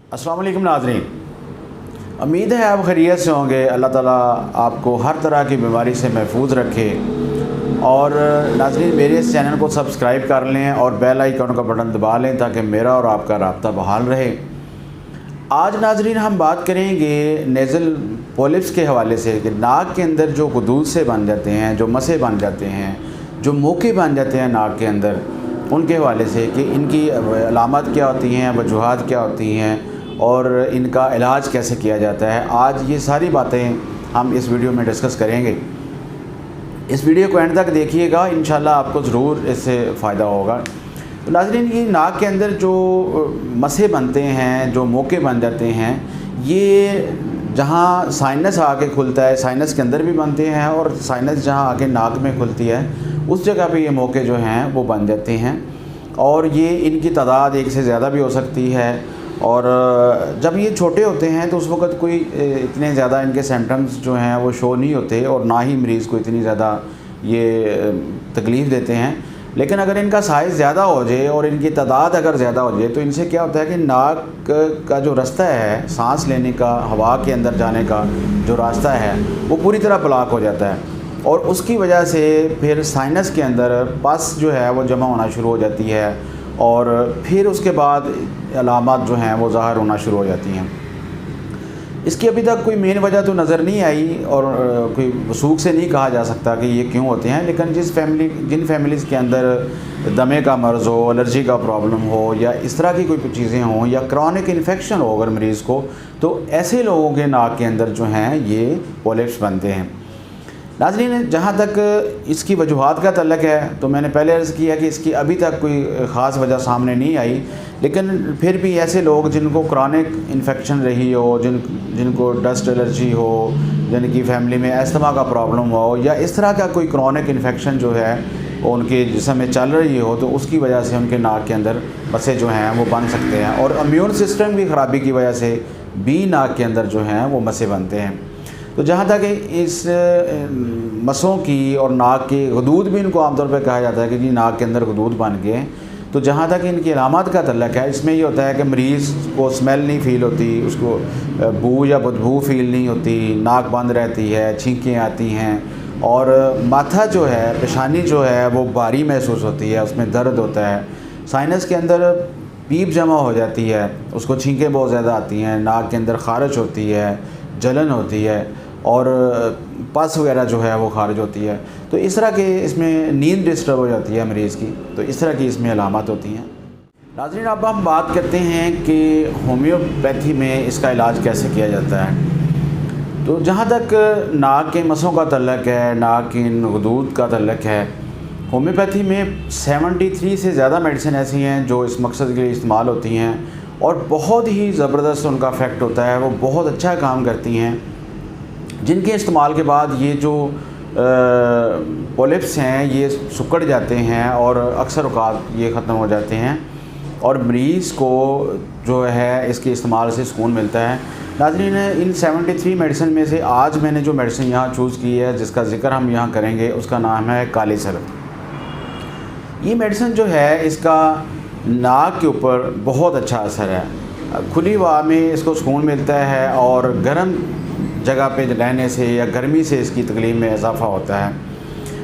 अस्सलाम वालेकुम नाज़रीन, उम्मीद है आप खैरियत से होंगे। अल्लाह ताला आपको हर तरह की बीमारी से महफूज रखे। और नाज़रीन, मेरे इस चैनल को सब्सक्राइब कर लें और बेल आइकन का बटन दबा लें ताकि मेरा और आपका राब्ता बहाल रहे। आज नाज़रीन हम बात करेंगे नेज़ल पॉलिप्स के हवाले से कि नाक के अंदर जो गदूद से बन जाते हैं, जो मसे बन जाते हैं, जो मोके बन जाते हैं नाक के अंदर, उनके हवाले से कि इनकी अलामत क्या होती हैं, वजूहात क्या होती हैं और इनका इलाज कैसे किया जाता है। आज ये सारी बातें हम इस वीडियो में डिस्कस करेंगे। इस वीडियो को एंड तक देखिएगा, इंशाल्लाह आपको ज़रूर इससे फ़ायदा होगा। तो नाज़रीन, ये नाक के अंदर जो मसे बनते हैं, जो मोके बन जाते हैं, ये जहाँ साइनस आके खुलता है, साइनस के अंदर भी बनते हैं और साइनस जहाँ आके नाक में खुलती है उस जगह पे ये मोके जो हैं वो बन जाते हैं। और ये इनकी तादाद एक से ज़्यादा भी हो सकती है। और जब ये छोटे होते हैं तो उस वक़्त कोई इतने ज़्यादा इनके सिम्टम्स जो हैं वो शो नहीं होते और ना ही मरीज़ को इतनी ज़्यादा ये तकलीफ़ देते हैं। लेकिन अगर इनका साइज़ ज़्यादा हो जाए और इनकी तादाद अगर ज़्यादा हो जाए तो इनसे क्या होता है कि नाक का जो रास्ता है सांस लेने का, हवा के अंदर जाने का जो रास्ता है वो पूरी तरह ब्लॉक हो जाता है और उसकी वजह से फिर साइनस के अंदर पस जो है वो जमा होना शुरू हो जाती है और फिर उसके बाद अलामत जो हैं वो ज़ाहिर होना शुरू हो जाती हैं। इसकी अभी तक कोई मेन वजह तो नज़र नहीं आई और कोई वसूख से नहीं कहा जा सकता कि ये क्यों होते हैं। लेकिन जिन फैमिलीज़ के अंदर दमे का मर्ज़ हो, एलर्जी का प्रॉब्लम हो या इस तरह की कोई चीज़ें हों या क्रॉनिक इन्फेक्शन हो अगर मरीज़ को, तो ऐसे लोगों के नाक के अंदर जो हैं ये पॉलिप्स बनते हैं। नाज़रीन, जहाँ तक इसकी वजूहात का तल्लक है तो मैंने पहले अर्ज़ किया कि इसकी अभी तक कोई ख़ास वजह सामने नहीं आई। लेकिन फिर भी ऐसे लोग जिनको क्रॉनिक इन्फेक्शन रही हो, जिनको डस्ट एलर्जी हो, जिनकी फैमिली में अस्थमा का प्रॉब्लम हो या इस तरह का कोई क्रॉनिक इन्फेक्शन जो है वो उनके जिस्म में चल रही हो, तो उसकी वजह से उनके नाक के अंदर मसे जो हैं वो बन सकते हैं। और इम्यून सिस्टम की ख़राबी की वजह से भी नाक के अंदर जो हैं वो मसे बनते हैं। तो जहाँ तक इस मसों की और नाक के गदूद भी इनको आमतौर पर कहा जाता है कि जी नाक के अंदर गदूद बन गए, तो जहाँ तक इनकी अलामत का तल्लक है इसमें ये होता है कि मरीज़ को स्मेल नहीं फ़ील होती, उसको बू या बदबू फ़ील नहीं होती, नाक बंद रहती है, छींकें आती हैं और माथा जो है, पेशानी जो है वो भारी महसूस होती है, उसमें दर्द होता है। साइनस के अंदर पीप जमा हो जाती है, उसको छींकें बहुत ज़्यादा आती हैं, नाक के अंदर ख़ारिश होती है, जलन होती है और पस वगैरह जो है वो खारिज होती है। तो इस तरह के इसमें नींद डिस्टर्ब हो जाती है मरीज़ की, तो इस तरह की इसमें अलामत होती हैं। नाज़रीन, अब हम बात करते हैं कि होम्योपैथी में इसका इलाज कैसे किया जाता है। तो जहाँ तक नाक के मसों का तल्लक है, नाक की गदूद का तल्लक है, होम्योपैथी में 73 से ज़्यादा मेडिसिन ऐसी हैं जो इस मकसद के लिए इस्तेमाल होती हैं और बहुत ही ज़बरदस्त उनका इफ़ेक्ट होता है, वो बहुत अच्छा काम करती हैं, जिनके इस्तेमाल के बाद ये जो पॉलिप्स हैं ये सिकुड़ जाते हैं और अक्सर औक़ात ये ख़त्म हो जाते हैं और मरीज़ को जो है इसके इस्तेमाल से सुकून मिलता है। नाज़रीन, इन 73 मेडिसिन में से आज मैंने जो मेडिसिन यहाँ चूज़ की है, जिसका ज़िक्र हम यहाँ करेंगे, उसका नाम है काली सरफ। ये मेडिसिन जो है इसका नाक के ऊपर बहुत अच्छा असर है। खुली हवा में इसको सुकून मिलता है और गर्म जगह पे रहने से या गर्मी से इसकी तकलीफ़ में इजाफ़ा होता है।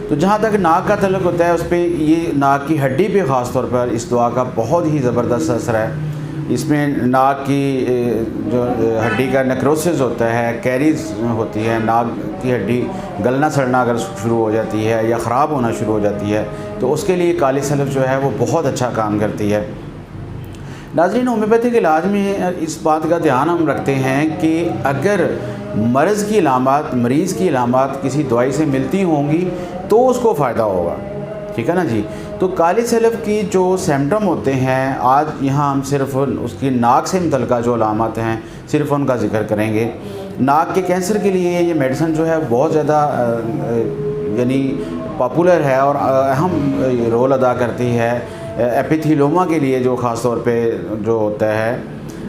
तो जहाँ तक नाक का तल्लुक़ होता है उस पर ये नाक की हड्डी पे ख़ास तौर पर इस दवा का बहुत ही ज़बरदस्त असर है। इसमें नाक की जो हड्डी का नेक्रोसिस होता है, कैरीज होती है, नाक की हड्डी गलना सड़ना अगर शुरू हो जाती है या ख़राब होना शुरू हो जाती है तो उसके लिए काली सल्फ़ जो है वो बहुत अच्छा काम करती है। नाज़रीन, होम्योपैथिक इलाज में इस बात का ध्यान हम रखते हैं कि अगर मरीज़ की अलामत किसी दवाई से मिलती होंगी तो उसको फ़ायदा होगा, ठीक है ना जी। तो काली सल्फ़ की जो सिम्टम होते हैं, आज यहाँ हम सिर्फ उसकी नाक से मुतल्लिक़ जो अलामत हैं सिर्फ उनका ज़िक्र करेंगे। नाक के कैंसर के लिए ये मेडिसिन जो है बहुत ज़्यादा यानी पॉपुलर है और अहम रोल अदा करती है। एपिथेलियोमा के लिए जो ख़ास तौर पे जो होता है,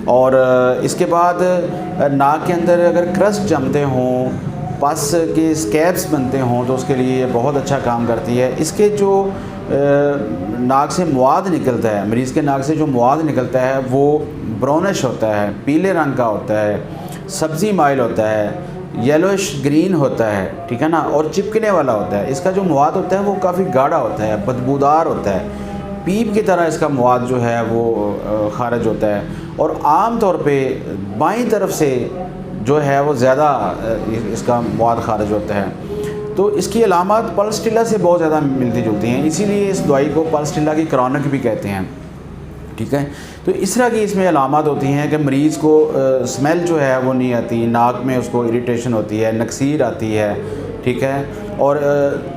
और इसके बाद नाक के अंदर अगर क्रस्ट जमते हों, पस के स्कैब्स बनते हों, तो उसके लिए ये बहुत अच्छा काम करती है। इसके जो नाक से मवाद निकलता है, मरीज़ के नाक से जो मवाद निकलता है वो براؤنش ہوتا ہے، پیلے رنگ کا ہوتا ہے، سبزی مائل ہوتا ہے، یلوش گرین ہوتا ہے، ٹھیک ہے نا، اور چپکنے والا ہوتا ہے۔ اس کا جو مواد ہوتا ہے وہ کافی گاڑھا ہوتا ہے، بدبودار ہوتا ہے، پیپ کی طرح اس کا مواد جو ہے وہ خارج ہوتا ہے، اور عام طور پہ بائیں طرف سے جو ہے وہ زیادہ اس کا مواد خارج ہوتا ہے۔ تو اس کی علامات پلسٹیلا سے بہت زیادہ ملتی جلتی ہیں، اسی لیے اس دوائی کو پلسٹیلا کی کرونک بھی کہتے ہیں، ٹھیک ہے۔ تو اس طرح کی اس میں علامات ہوتی ہیں کہ مریض کو سمیل جو ہے وہ نہیں آتی، ناک میں اس کو اریٹیشن ہوتی ہے، نکسیر آتی ہے، ٹھیک ہے، اور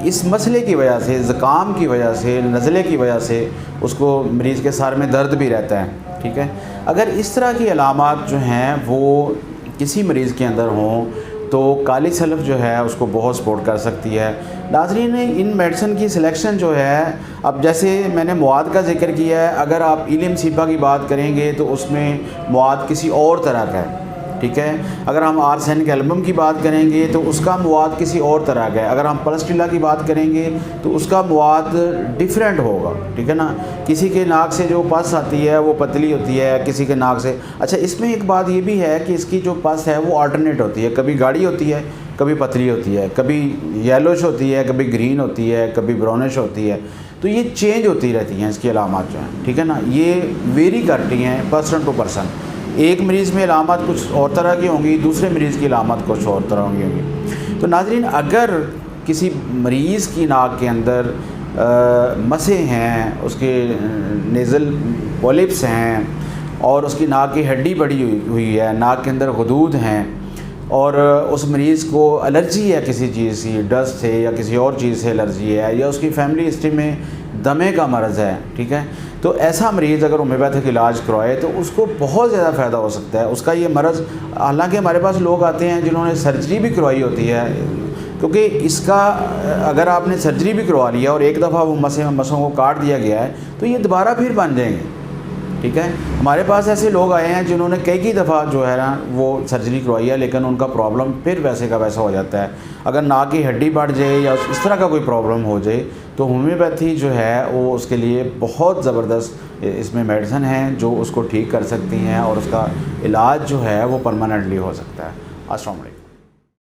اس مسئلے کی وجہ سے، زکام کی وجہ سے، نزلے کی وجہ سے اس کو مریض کے سر میں درد بھی رہتا ہے، ٹھیک ہے۔ اگر اس طرح کی علامات جو ہیں وہ کسی مریض کے اندر ہوں تو کالی سلف جو ہے اس کو بہت سپورٹ کر سکتی ہے۔ ناظرین، ان میڈیسن کی سلیکشن جو ہے، اب جیسے میں نے مواد کا ذکر کیا ہے، اگر آپ ایلیم سیپا کی بات کریں گے تو اس میں مواد کسی اور طرح کا ہے، ٹھیک ہے۔ اگر ہم آرسینک ایلبم کی بات کریں گے تو اس کا مواد کسی اور طرح کا ہے۔ اگر ہم پلسٹیلا کی بات کریں گے تو اس کا مواد ڈیفرنٹ ہوگا، ٹھیک ہے نا۔ کسی کے ناک سے جو پس آتی ہے وہ پتلی ہوتی ہے، کسی کے ناک سے، اچھا اس میں ایک بات یہ بھی ہے کہ اس کی جو پس ہے وہ آلٹرنیٹ ہوتی ہے، کبھی گاڑھی ہوتی ہے، کبھی پتلی ہوتی ہے، کبھی یلوش ہوتی ہے، کبھی گرین ہوتی ہے، کبھی براؤنش ہوتی ہے۔ تو یہ چینج ہوتی رہتی ہیں اس کی علامات جو ہیں، ٹھیک ہے نا، یہ ویری کرتی ہیں پرسن ٹو پرسن۔ ایک مریض میں علامات کچھ اور طرح کی ہوں گی، دوسرے مریض کی علامات کچھ اور طرح ہوں گی۔ تو ناظرین، اگر کسی مریض کی ناک کے اندر مسے ہیں، اس کے نیزل پولیپس ہیں، اور اس کی ناک کی ہڈی بڑی ہوئی ہے، ناک کے اندر غدود ہیں، اور اس مریض کو الرجی ہے کسی چیز کی، ڈسٹ سے یا کسی اور چیز سے الرجی ہے، یا اس کی فیملی ہسٹری میں دمے کا مرض ہے، ٹھیک ہے، تو ایسا مریض اگر ہومیوپیتھک علاج کروائے تو اس کو بہت زیادہ فائدہ ہو سکتا ہے۔ اس کا یہ مرض، حالانکہ ہمارے پاس لوگ آتے ہیں جنہوں نے سرجری بھی کروائی ہوتی ہے، کیونکہ اس کا اگر آپ نے سرجری بھی کروا لیا اور ایک دفعہ وہ مسوں کو کاٹ دیا گیا ہے تو یہ دوبارہ پھر بن جائیں گے، ٹھیک ہے۔ ہمارے پاس ایسے لوگ آئے ہیں جنہوں نے کئی دفعہ جو ہے نا وہ سرجری کروائی ہے، لیکن ان کا پرابلم پھر ویسے کا ویسا ہو جاتا ہے۔ اگر ناک کی ہڈی بڑھ جائے یا اس طرح کا کوئی پرابلم ہو جائے تو ہومیوپیتھی جو ہے وہ اس کے لیے بہت زبردست اس میں میڈیسن ہیں جو اس کو ٹھیک کر سکتی ہیں، اور اس کا علاج جو ہے وہ پرماننٹلی ہو سکتا ہے۔ السلام علیکم۔